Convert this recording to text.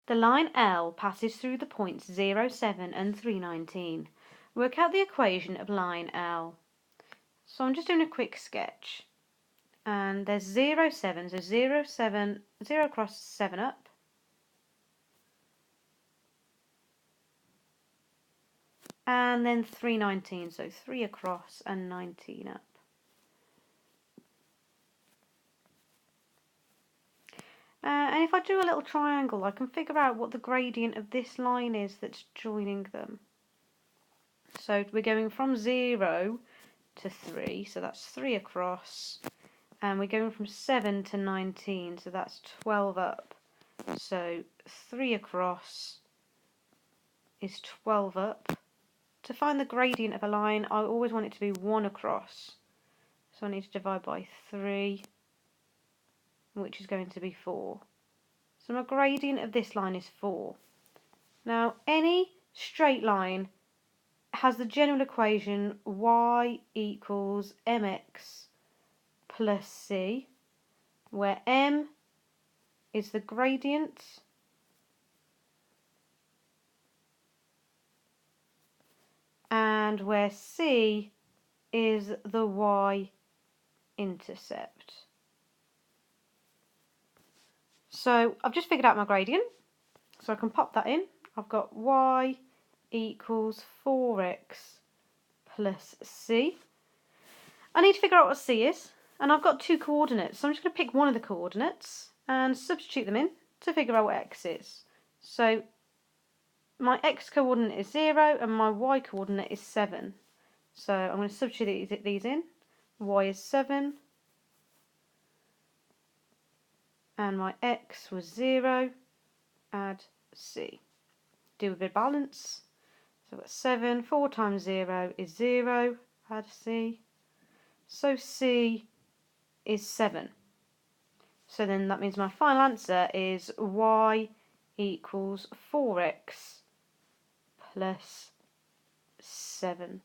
The line L passes through the points 0, 7 and 319. Work out the equation of line L. So I'm just doing a quick sketch. And there's 0, 7, so 0, 7, 0 across, 7 up. And then 319, so 3 across and 19 up. And if I do a little triangle, I can figure out what the gradient of this line is that's joining them. So we're going from 0 to 3, so that's 3 across. And we're going from 7 to 19, so that's 12 up. So 3 across is 12 up. To find the gradient of a line, I always want it to be 1 across. So I need to divide by 3, which is going to be 4. So my gradient of this line is 4. Now, any straight line has the general equation y equals mx plus c, where m is the gradient and where c is the y-intercept. So I've just figured out my gradient, so I can pop that in. I've got y equals 4x plus c. I need to figure out what c is, and I've got 2 coordinates, so I'm just going to pick one of the coordinates and substitute them in to figure out what x is. So my x coordinate is 0 and my y coordinate is 7. So I'm going to substitute these in. Y is 7 and my x was 0, add c. Do a bit of balance. So I've got 7, 4 times 0 is 0, add c. So c is 7. So then that means my final answer is y equals 4x plus 7.